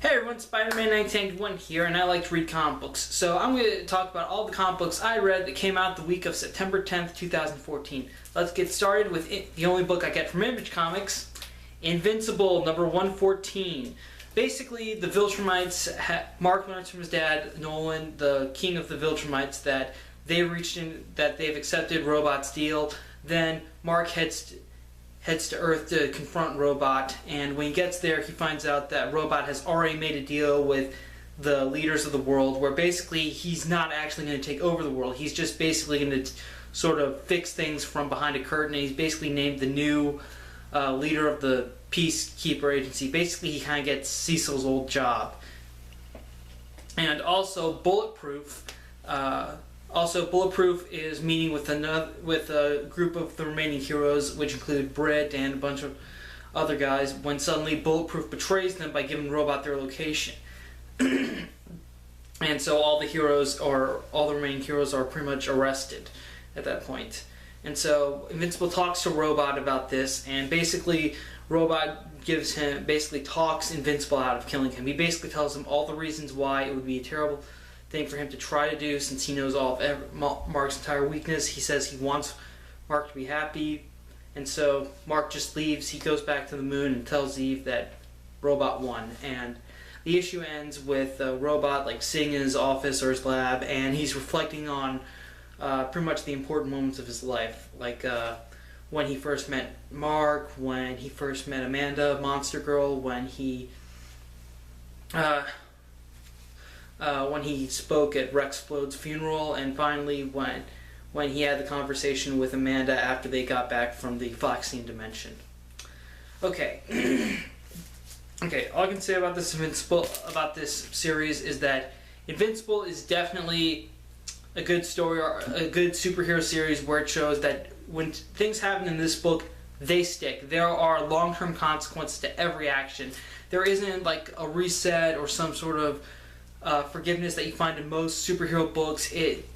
Hey everyone, Spider-Man 1991 here, and I like to read comic books. So I'm going to talk about all the comic books I read that came out the week of September 10th, 2014. Let's get started with the only book I get from Image Comics, Invincible, number 114. Basically, the Viltrumites, Mark learns from his dad, Nolan, the king of the Viltrumites, that they've accepted Robot's deal. Then Mark heads to Earth to confront Robot, and when he gets there, he finds out that Robot has already made a deal with the leaders of the world, where basically he's not actually going to take over the world. He's just basically going to sort of fix things from behind a curtain, and he's basically named the new leader of the Peacekeeper Agency. Basically, he kind of gets Cecil's old job. And also, Bulletproof. Bulletproof is meeting with a group of the remaining heroes, which include Britt and a bunch of other guys, when suddenly Bulletproof betrays them by giving Robot their location. And so all the remaining heroes are pretty much arrested at that point. And so Invincible talks to Robot about this, and basically Robot talks Invincible out of killing him. He basically tells him all the reasons why it would be a terrible thing for him to try to do, since he knows all of Mark's entire weakness. He says he wants Mark to be happy, and so Mark just leaves. He goes back to the moon and tells Eve that Robot won, and the issue ends with Robot sitting in his office or his lab, and he's reflecting on pretty much the important moments of his life, when he first met Mark, when he first met Amanda, Monster Girl, when he spoke at Rexplode's funeral, and finally when he had the conversation with Amanda after they got back from the Flaxine dimension. Okay. Okay, all I can say about this series is that Invincible is definitely a good story, or a good superhero series, where it shows that when things happen in this book, they stick. There are long-term consequences to every action. There isn't a reset or some sort of forgiveness that you find in most superhero books.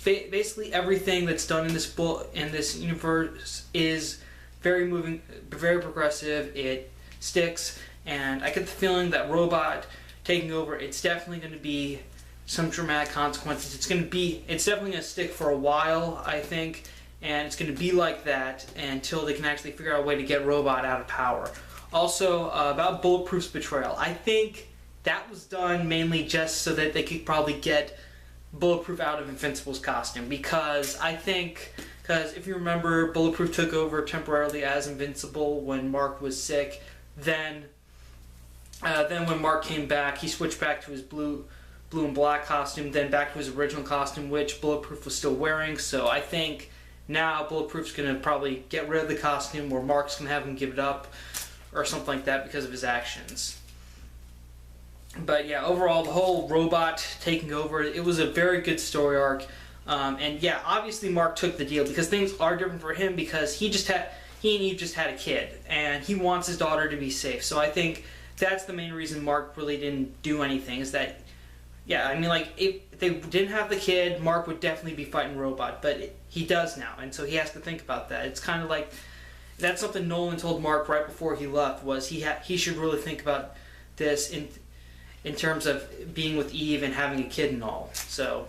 Basically everything that's done in this book, in this universe, is very moving, very progressive. It sticks, and I get the feeling that Robot taking over, it's definitely going to be some dramatic consequences. It's definitely going to stick for a while, I think, and it's going to be like that until they can actually figure out a way to get Robot out of power. Also, about Bulletproof's betrayal, I think that was done mainly just so that they could probably get Bulletproof out of Invincible's costume, because if you remember, Bulletproof took over temporarily as Invincible when Mark was sick. Then when Mark came back, he switched back to his blue and black costume, then back to his original costume, which Bulletproof was still wearing. So I think now Bulletproof's going to probably get rid of the costume, or Mark's going to have him give it up, or something like that, because of his actions. But yeah, overall, the whole Robot taking over, it was a very good story arc. And yeah, obviously Mark took the deal, because things are different for him, because he and Eve just had a kid, and he wants his daughter to be safe. So I think that's the main reason Mark really didn't do anything, is that, yeah, I mean, if they didn't have the kid, Mark would definitely be fighting Robot, but he does now, and so he has to think about that. It's kind of that's something Nolan told Mark right before he left, was he should really think about this in terms of being with Eve and having a kid and all. So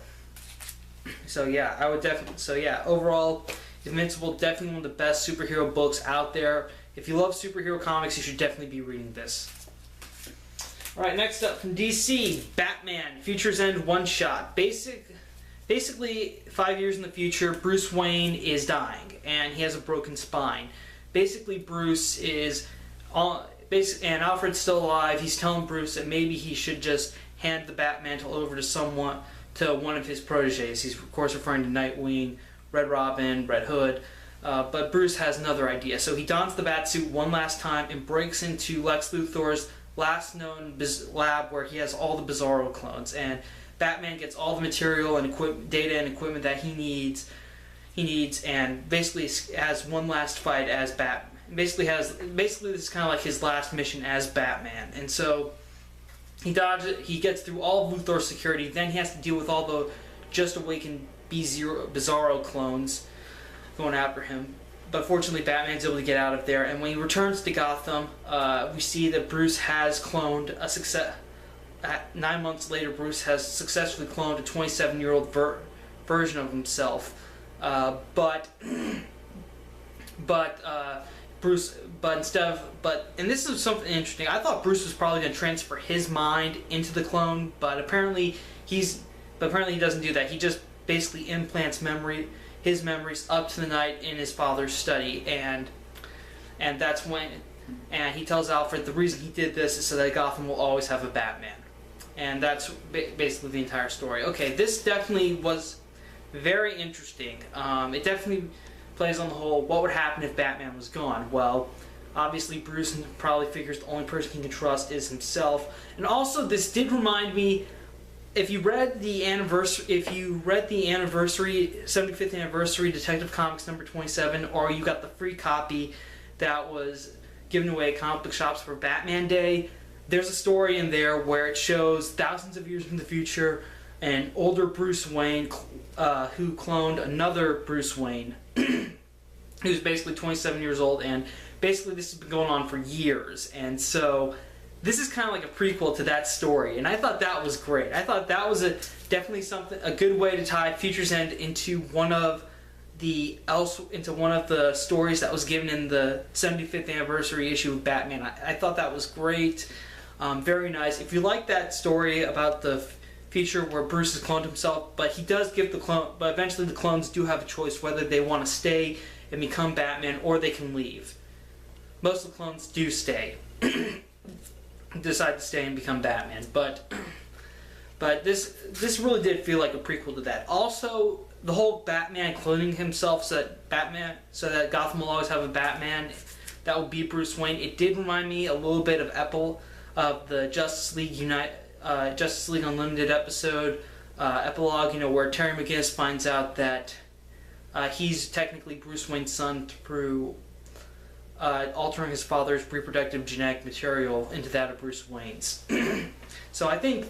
yeah, overall, Invincible, definitely one of the best superhero books out there. If you love superhero comics, you should definitely be reading this. Alright, next up from DC, Batman, Future's End one-shot. Basically, 5 years in the future, Bruce Wayne is dying, and he has a broken spine. Basically, Bruce is and Alfred's still alive. He's telling Bruce that maybe he should just hand the Batmantle over to one of his proteges. He's of course referring to Nightwing, Red Robin, Red Hood. But Bruce has another idea. So he dons the Batsuit one last time and breaks into Lex Luthor's last known lab, where he has all the Bizarro clones. And Batman gets all the material and data and equipment that he needs, and basically has one last fight as Batman. Basically this is kind of like his last mission as Batman. And so he gets through all of Luthor's security, then he has to deal with all the just awakened Bizarro clones going after him. But fortunately, Batman's able to get out of there, and when he returns to Gotham, we see that Bruce has cloned 9 months later, Bruce has successfully cloned a 27-year-old version of himself. But and this is something interesting. I thought Bruce was probably going to transfer his mind into the clone, but apparently he doesn't do that. He just basically implants his memories up to the night in his father's study, and that's when, and he tells Alfred the reason he did this is so that Gotham will always have a Batman, and that's basically the entire story. Okay, this definitely was very interesting. It definitely plays on the whole, what would happen if Batman was gone? Well, obviously Bruce probably figures the only person he can trust is himself. And also, this did remind me, if you read the 75th anniversary Detective Comics number 27, or you got the free copy that was given away at comic book shops for Batman Day, there's a story in there where it shows thousands of years in the future an older Bruce Wayne who cloned another Bruce Wayne who's basically 27 years old, and basically this has been going on for years, and so this is kind of like a prequel to that story, and I thought that was great. I thought that was definitely a good way to tie Future's End into one of the stories that was given in the 75th anniversary issue of Batman. I thought that was great, very nice. If you like that story about the future where Bruce has cloned himself, but he does give but eventually the clones do have a choice whether they want to stay and become Batman or they can leave. Most of the clones do stay. Decide to stay and become Batman, but this really did feel like a prequel to that. Also, the whole Batman cloning himself so that Gotham will always have a Batman that will be Bruce Wayne. It did remind me a little bit of the Justice League Unlimited episode epilogue, where Terry McGinnis finds out that he's technically Bruce Wayne's son through altering his father's reproductive genetic material into that of Bruce Wayne's. So I think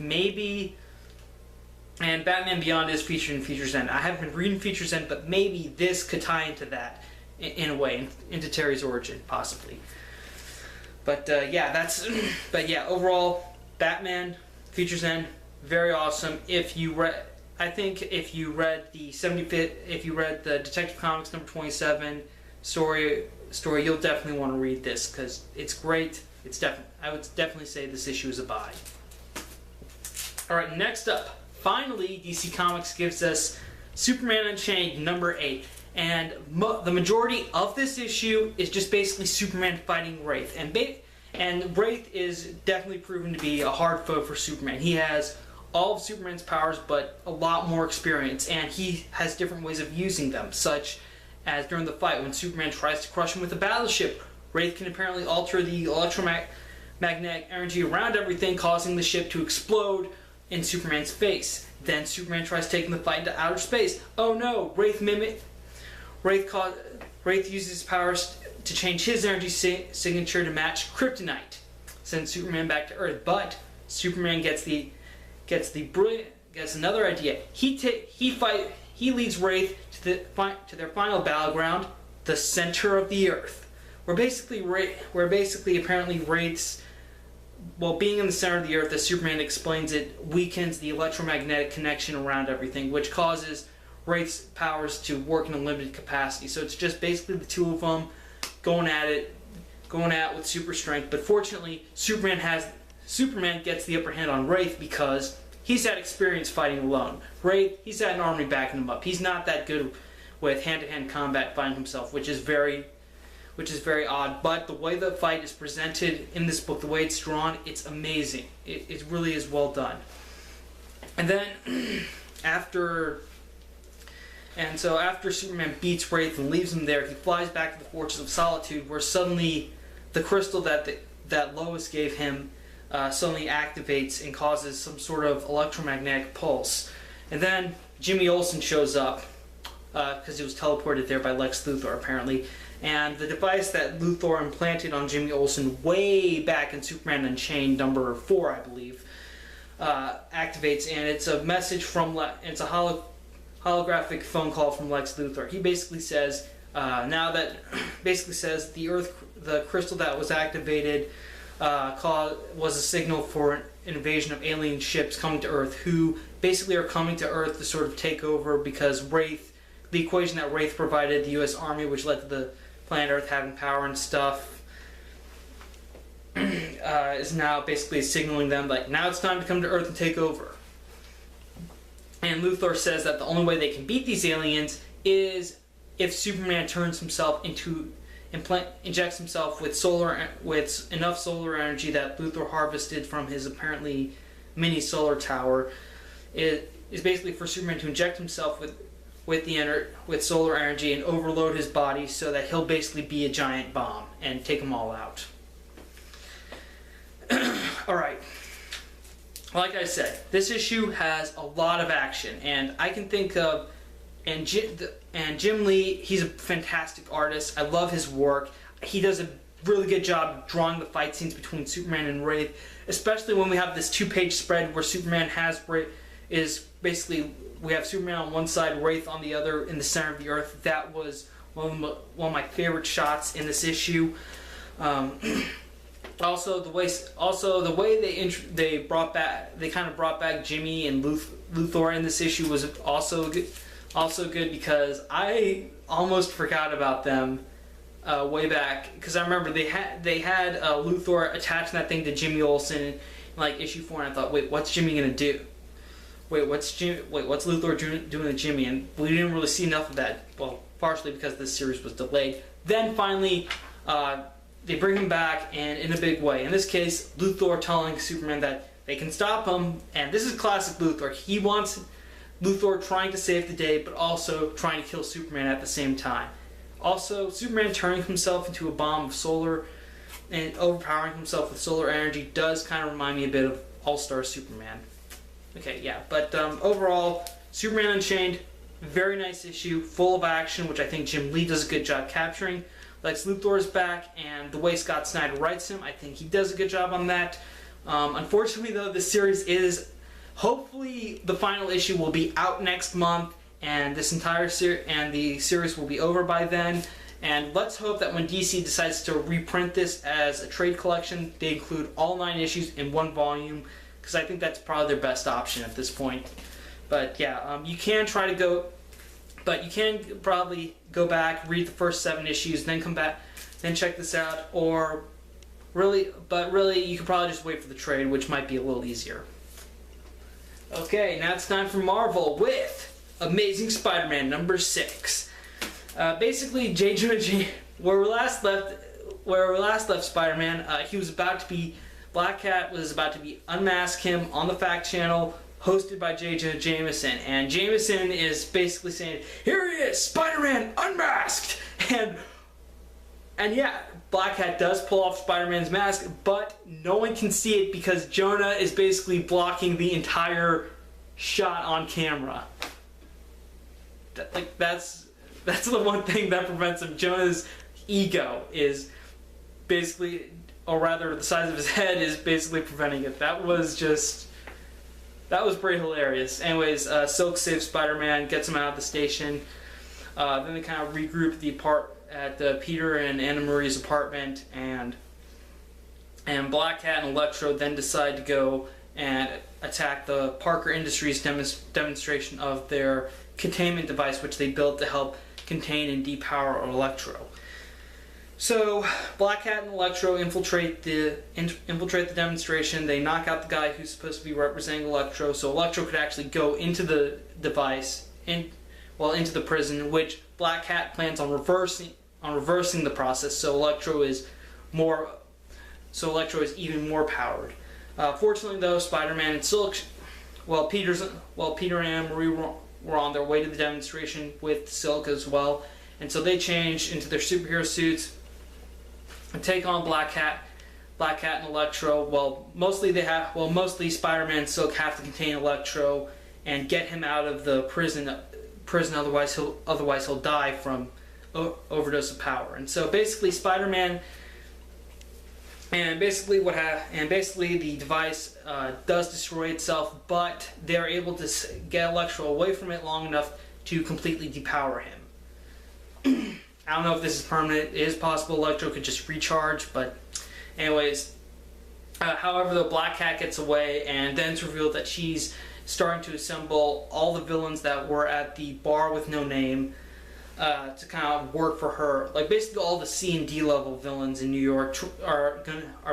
maybe, and Batman Beyond is featured in Future's End. I haven't been reading Future's End, but maybe this could tie into that in a way, into Terry's origin, possibly. But overall, Batman Future's End, very awesome. If you read the Detective Comics number 27 story, you'll definitely want to read this because it's great. I would definitely say this issue is a buy. All right, next up, finally, DC Comics gives us Superman Unchained number 8, and the majority of this issue is just basically Superman fighting Wraith, and Wraith is definitely proven to be a hard foe for Superman. He has all of Superman's powers, but a lot more experience, and he has different ways of using them, such as during the fight when Superman tries to crush him with a battleship. Wraith can apparently alter the electromagnetic energy around everything, causing the ship to explode in Superman's face. Then Superman tries taking the fight into outer space. Oh no! Wraith uses his powers to change his energy signature to match kryptonite, send Superman back to Earth. But Superman gets another idea. He leads Wraith to their final battleground, the center of the Earth, where basically apparently Wraith's, being in the center of the Earth, as Superman explains it, weakens the electromagnetic connection around everything, which causes Wraith's powers to work in a limited capacity. So it's just basically the two of them going at it with super strength. But fortunately, Superman gets the upper hand on Wraith because he's had experience fighting alone. Wraith, he's had an army backing him up. He's not that good with hand-to-hand combat fighting himself, which is very odd. But the way the fight is presented in this book, the way it's drawn, it's amazing. It really is well done. And then after Superman beats Wraith and leaves him there, he flies back to the Fortress of Solitude, where suddenly the crystal that Lois gave him suddenly activates and causes some sort of electromagnetic pulse. And then Jimmy Olsen shows up, because he was teleported there by Lex Luthor, apparently. And the device that Luthor implanted on Jimmy Olsen way back in Superman Unchained number 4, I believe, activates, and it's a message it's a holographic phone call from Lex Luthor. He basically says, the crystal that was activated was a signal for an invasion of alien ships coming to Earth, who basically are coming to Earth to sort of take over because the equation that Wraith provided the U.S. Army, which led to the planet Earth having power and stuff, is now basically signaling them like, now it's time to come to Earth and take over. And Luthor says that the only way they can beat these aliens is if Superman turns himself into injects himself with enough solar energy that Luthor harvested from his apparently mini solar tower. It is basically for Superman to inject himself with solar energy and overload his body so that he'll basically be a giant bomb and take them all out. Alright. Like I said, this issue has a lot of action, and I can think of And Jim Lee, he's a fantastic artist. I love his work. He does a really good job drawing the fight scenes between Superman and Wraith, especially when we have this 2-page spread where Superman we have Superman on one side, Wraith on the other, in the center of the Earth. That was one of my favorite shots in this issue. Also, the way they brought back Jimmy and Luthor in this issue was also good. Also good because I almost forgot about them way back, because I remember they had Luthor attaching that thing to Jimmy Olsen in like issue 4, and I thought, wait, what's Jimmy gonna do? What's Luthor doing to Jimmy? And we didn't really see enough of that. Well, partially because this series was delayed. Then finally, they bring him back, and in a big way. In this case, Luthor telling Superman that they can stop him, and this is classic Luthor. He wants Luthor trying to save the day, but also trying to kill Superman at the same time. Also, Superman turning himself into a bomb of solar and overpowering himself with solar energy does kind of remind me a bit of All-Star Superman. Okay, yeah, but overall, Superman Unchained, very nice issue, full of action, which I think Jim Lee does a good job capturing. Lex Luthor is back, and the way Scott Snyder writes him, I think he does a good job on that. Unfortunately, though, this series is... Hopefully, the final issue will be out next month, and the series will be over by then. And let's hope that when DC decides to reprint this as a trade collection, they include all 9 issues in one volume, because I think that's probably their best option at this point. But yeah, you can probably go back, read the first 7 issues, then come back, then check this out, or really, you could probably just wait for the trade, which might be a little easier. Okay, now it's time for Marvel with Amazing Spider-Man number 6. Basically, where we last left Spider-Man, Black Cat was about to unmask him on the Fact Channel, hosted by J. Jonah Jameson, and Jameson is basically saying, "Here he is, Spider-Man unmasked!" And yeah, Black Cat does pull off Spider-Man's mask, but no one can see it because Jonah is basically blocking the entire shot on camera. That's the one thing that prevents him. Jonah's ego is basically, or rather the size of his head is basically preventing it. That was pretty hilarious. Anyways, Silk saves Spider-Man, gets him out of the station. Then they kind of regroup at Peter and Anna Marie's apartment, and Black Cat and Electro then decide to go and attack the Parker Industries demonstration of their containment device, which they built to help contain and depower Electro. So Black Cat and Electro infiltrate the demonstration. They knock out the guy who's supposed to be representing Electro, so Electro could actually go into the device, into the prison, which Black Cat plans on reversing the process, so Electro is even more powered. Fortunately, though, Spider-Man and Silk, Peter and Anna Marie were on their way to the demonstration with Silk as well, and so they change into their superhero suits and take on Black Cat and Electro. Mostly Spider-Man and Silk have to contain Electro and get him out of the prison. Otherwise he'll die from overdose of power. And so basically Spider-Man basically the device does destroy itself, but they're able to get Electro away from it long enough to completely depower him. I don't know if this is permanent. It is possible Electro could just recharge, but anyways, However, the Black Cat gets away, and then it's revealed that she's starting to assemble all the villains that were at the bar with no name to kind of work for her. Like basically all the C and D level villains in New York are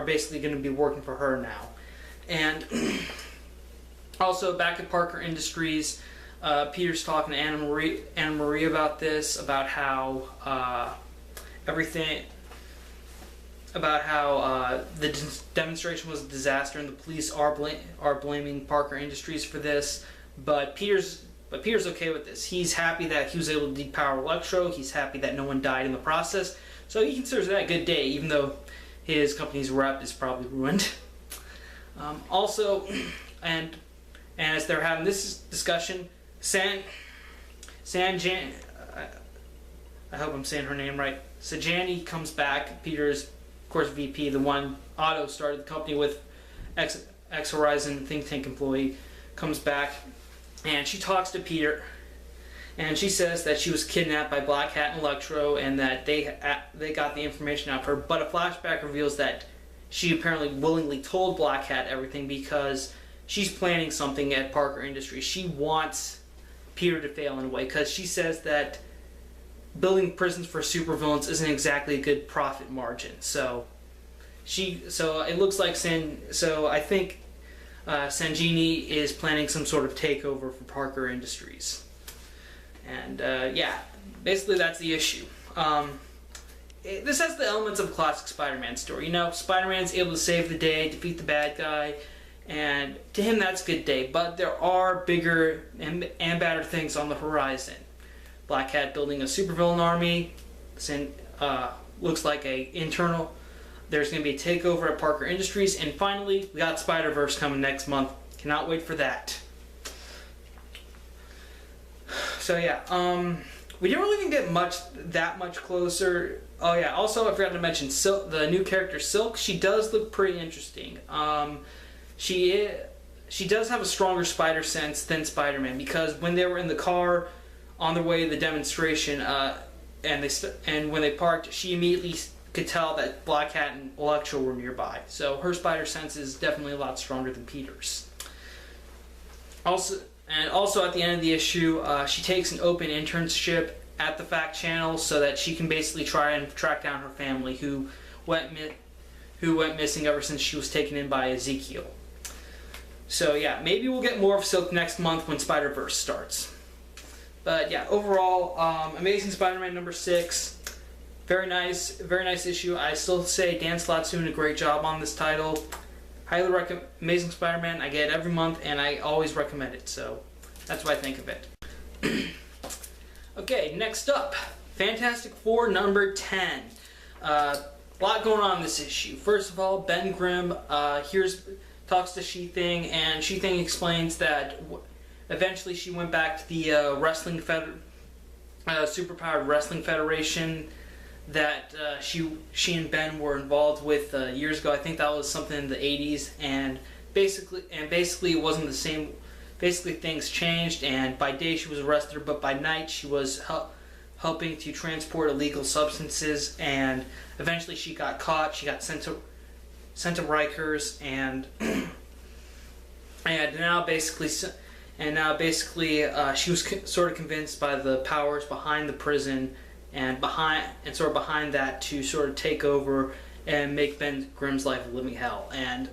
basically going to be working for her now. And also back at Parker Industries, Peter's talking to Anna Marie about this, about how the demonstration was a disaster and the police are blaming Parker Industries for this. But Peter's okay with this. He's happy that he was able to depower Electro. He's happy that no one died in the process. So he considers that a good day, even though his company's rep is probably ruined. Also, and as they're having this discussion, I hope I'm saying her name right. Sajani comes back. Peter's, of course, VP, the one Otto started the company with, ex-Horizon think tank employee, comes back, and she talks to Peter, and she says that she was kidnapped by Black Cat and Electro, and that they got the information out of her. But a flashback reveals that she apparently willingly told Black Cat everything because she's planning something at Parker Industries. She wants Peter to fail in a way, because she says that building prisons for supervillains isn't exactly a good profit margin. So it looks like I think Sanjini is planning some sort of takeover for Parker Industries. And yeah, basically that's the issue. This has the elements of a classic Spider-Man story. You know, Spider-Man's able to save the day, defeat the bad guy, and to him that's a good day. But there are bigger and badder things on the horizon. Black Cat building a supervillain army. Looks like there's going to be a takeover at Parker Industries. And finally, we got Spider-Verse coming next month. Cannot wait for that. So yeah, we didn't really even get that much closer. Oh yeah, also I forgot to mention Silk, the new character Silk. She does look pretty interesting. She does have a stronger spider sense than Spider-Man, because when they were in the car on their way to the demonstration, and when they parked, she immediately could tell that Black Cat and Electro were nearby. So her spider sense is definitely a lot stronger than Peter's. Also at the end of the issue, she takes an open internship at the Fact Channel so that she can basically try and track down her family who went missing ever since she was taken in by Ezekiel. So yeah, maybe we'll get more of Silk next month when Spider-Verse starts. But yeah, overall, Amazing Spider-Man number 6, very nice issue. I still say Dan Slott's doing a great job on this title. Highly recommend Amazing Spider-Man. I get it every month, and I always recommend it. So that's what I think of it. Okay, next up, Fantastic Four number 10. A lot going on in this issue. First of all, Ben Grimm talks to She-Thing, and She-Thing explains that eventually she went back to the Superpowered Wrestling Federation that she and Ben were involved with years ago. I think that was something in the 80s, and basically it wasn't the same. Basically things changed, and by day she was arrested, but by night she was helping to transport illegal substances, and eventually she got caught. She got sent to Rikers, and now basically she was sort of convinced by the powers behind the prison and behind that to sort of take over and make Ben Grimm's life a living hell. And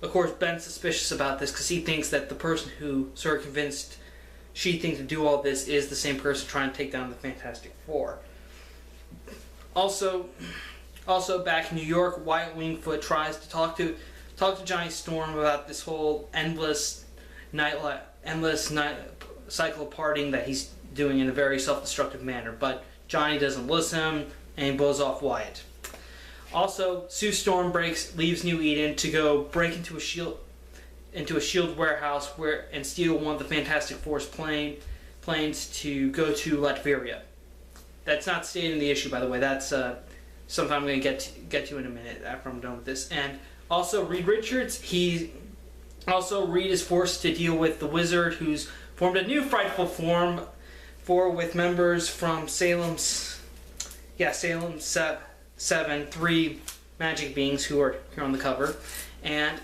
of course Ben's suspicious about this because he thinks that the person who sort of convinced She-Thing to do all this is the same person trying to take down the Fantastic Four. Also back in New York, Wyatt Wingfoot tries to talk to Johnny Storm about this whole endless cycle of partying that he's doing in a very self-destructive manner, but Johnny doesn't listen and he blows off Wyatt. Also, Sue Storm leaves New Eden to go break into a shield warehouse and steal one of the Fantastic Four's planes to go to Latveria. That's not stated in the issue, by the way. That's something I'm going to get to in a minute after I'm done with this. And also Reed Richards. Reed is forced to deal with the Wizard, who's formed a new frightful form with members from Salem 7, 3 magic beings who are here on the cover. and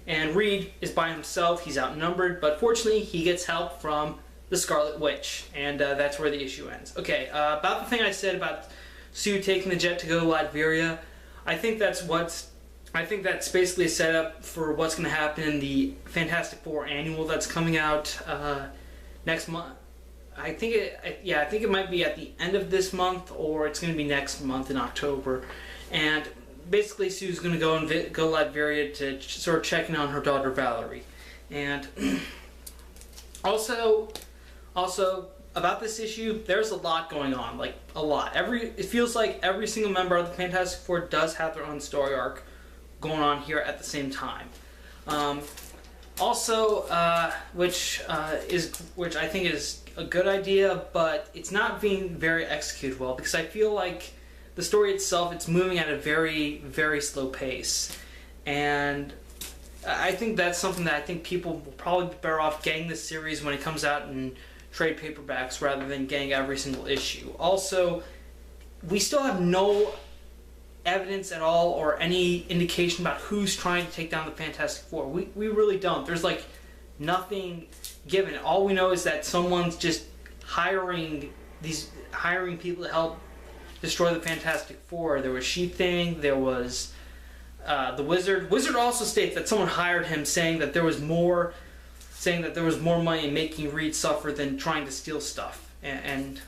and Reed is by himself. He's outnumbered, but fortunately he gets help from the Scarlet Witch, and that's where the issue ends. Okay, about the thing I said about Sue taking the jet to go to Latveria, I think that's basically a setup for what's going to happen in the Fantastic Four annual that's coming out next month. I think it might be at the end of this month, or it's going to be next month in October. And basically, Sue's going to go to Latveria to sort of check in on her daughter Valerie. And also about this issue, there's a lot going on, like a lot. It feels like every single member of the Fantastic Four does have their own story arc going on here at the same time. Which I think is a good idea, but it's not being very executed well, because I feel like the story itself, it's moving at a very, very slow pace. And I think that's something that I think people will probably be better off getting this series when it comes out in trade paperbacks rather than getting every single issue. Also, we still have no evidence at all or any indication about who's trying to take down the Fantastic Four. We really don't. There's like nothing given. All we know is that someone's just hiring people to help destroy the Fantastic Four. There was She-Thing, there was the Wizard. Wizard also states that someone hired him, saying that there was more money in making Reed suffer than trying to steal stuff. And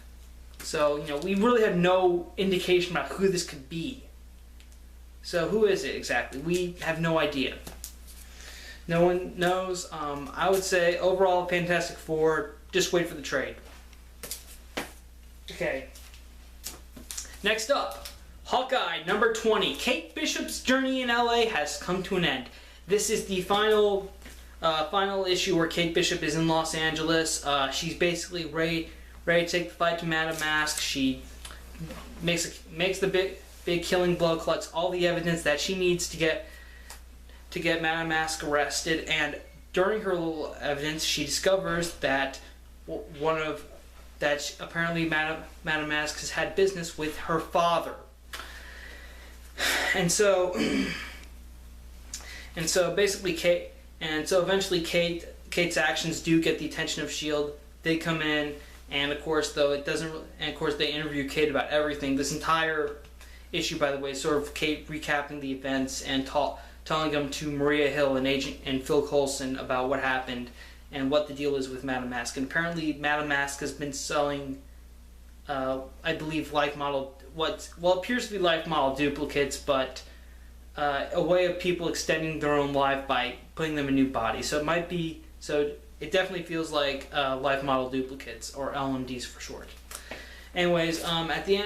so, we really have no indication about who this could be. So who is it exactly? We have no idea. No one knows. I would say overall Fantastic Four, just wait for the trade. Okay. Next up, Hawkeye number 20. Kate Bishop's journey in LA has come to an end. This is the final issue where Kate Bishop is in Los Angeles. She's basically ready to take the fight to Madame Mask. She makes the big killing blow, collects all the evidence that she needs to get Madame Mask arrested, and during her little evidence, she discovers that apparently Madame Mask has had business with her father, and so basically eventually Kate's actions do get the attention of S.H.I.E.L.D. They come in, and of course they interview Kate about everything. This entire issue, by the way, is sort of Kate recapping the events and telling them to Maria Hill and Phil Coulson about what happened and what the deal is with Madame Mask. And apparently Madame Mask has been selling, I believe, what appears to be life model duplicates, but a way of people extending their own life by putting them in new bodies. So it definitely feels like life model duplicates, or LMDs for short. Anyways, at the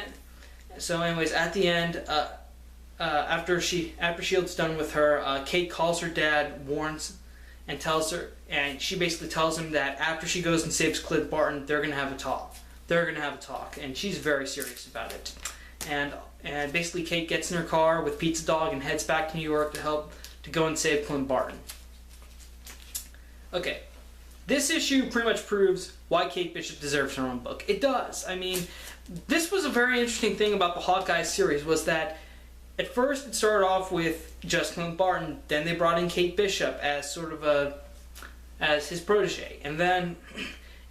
end, after S.H.I.E.L.D's done with her, Kate calls her dad, warns, and she basically tells him that after she goes and saves Clint Barton, they're gonna have a talk. And she's very serious about it. And basically, Kate gets in her car with Pizza Dog and heads back to New York to go and save Clint Barton. Okay, this issue pretty much proves why Kate Bishop deserves her own book. It does. I mean, this was a very interesting thing about the Hawkeye series, was that at first it started off with just Clint Barton, then they brought in Kate Bishop as sort of as his protege, and then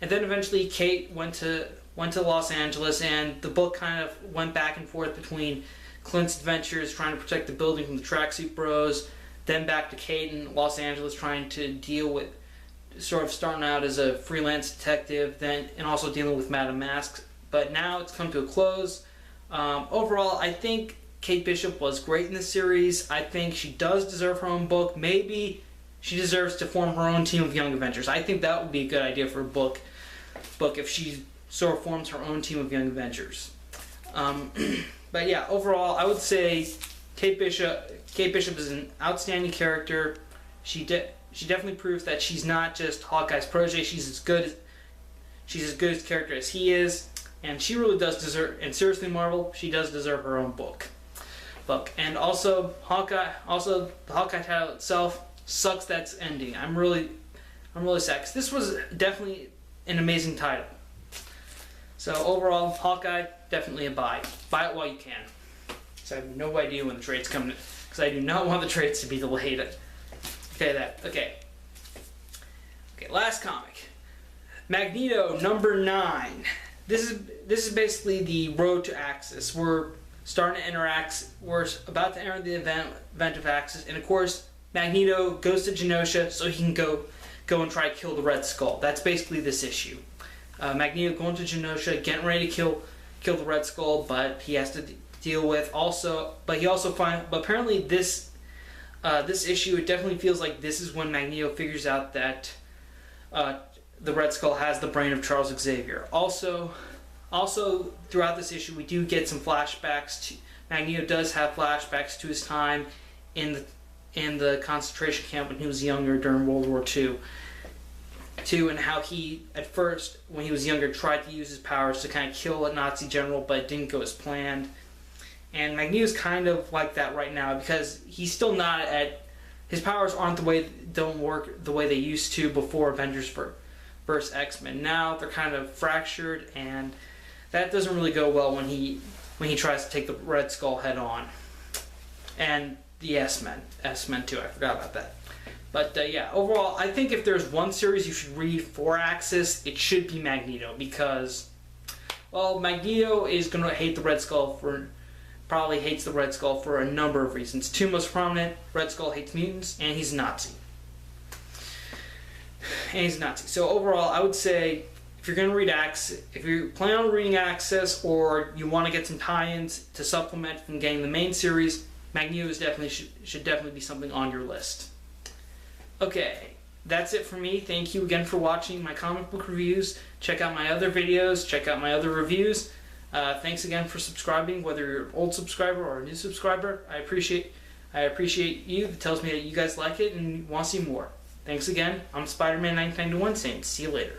eventually Kate went to Los Angeles, and the book kind of went back and forth between Clint's adventures trying to protect the building from the Tracksuit Bros, then back to Kate in Los Angeles trying to deal with sort of starting out as a freelance detective, and also dealing with Madame Mask. But now it's come to a close. Overall, I think Kate Bishop was great in this series. I think she does deserve her own book. Maybe she deserves to form her own team of Young Avengers. I think that would be a good idea for a book if she sort of forms her own team of Young Avengers. But yeah, overall, I would say Kate Bishop is an outstanding character. She definitely proves that she's not just Hawkeye's protege. She's as good a character as he is. And she really does deserve, and seriously, Marvel, she does deserve her own book. And also, the Hawkeye title itself sucks that's ending. I'm really sad, because this was definitely an amazing title. So overall, Hawkeye, definitely a buy. Buy it while you can. So I have no idea when the trade's coming because I do not want the trades to be delayed. Okay, last comic. Magneto #9. This is basically the road to Axis. We're starting to enter We're about to enter the event of Axis, and of course, Magneto goes to Genosha so he can go and try to kill the Red Skull. That's basically this issue. Magneto going to Genosha, getting ready to kill the Red Skull, but he has to deal with But apparently this issue, it definitely feels like this is when Magneto figures out that the Red Skull has the brain of Charles Xavier. Also throughout this issue, we do get some flashbacks. Magneto does have flashbacks to his time in the concentration camp when he was younger during World War II, and how he, at first, when he was younger, tried to use his powers to kind of kill a Nazi general, but it didn't go as planned. And Magneto's kind of like that right now, because he's still not at... His powers don't work the way they used to before Avengers vs. X-Men. Now they're kind of fractured, and that doesn't really go well when he tries to take the Red Skull head on. And the S-Men too, I forgot about that. But yeah, overall, I think if there's one series you should read for Axis, it should be Magneto, because, well, Magneto is going to hate the Red Skull probably hates the Red Skull for a number of reasons. Two most prominent: Red Skull hates mutants, and he's a Nazi. So overall, I would say, if you're going to read Axis, if you plan on reading Axis, or you want to get some tie-ins to supplement from getting the main series, Magneto should definitely be something on your list. Okay, that's it for me. Thank you again for watching my comic book reviews. Check out my other videos. Check out my other reviews. Thanks again for subscribing, whether you're an old subscriber or a new subscriber. I appreciate you. It tells me that you guys like it and want to see more. Thanks again. I'm Spider-Man 1991 saying see you later.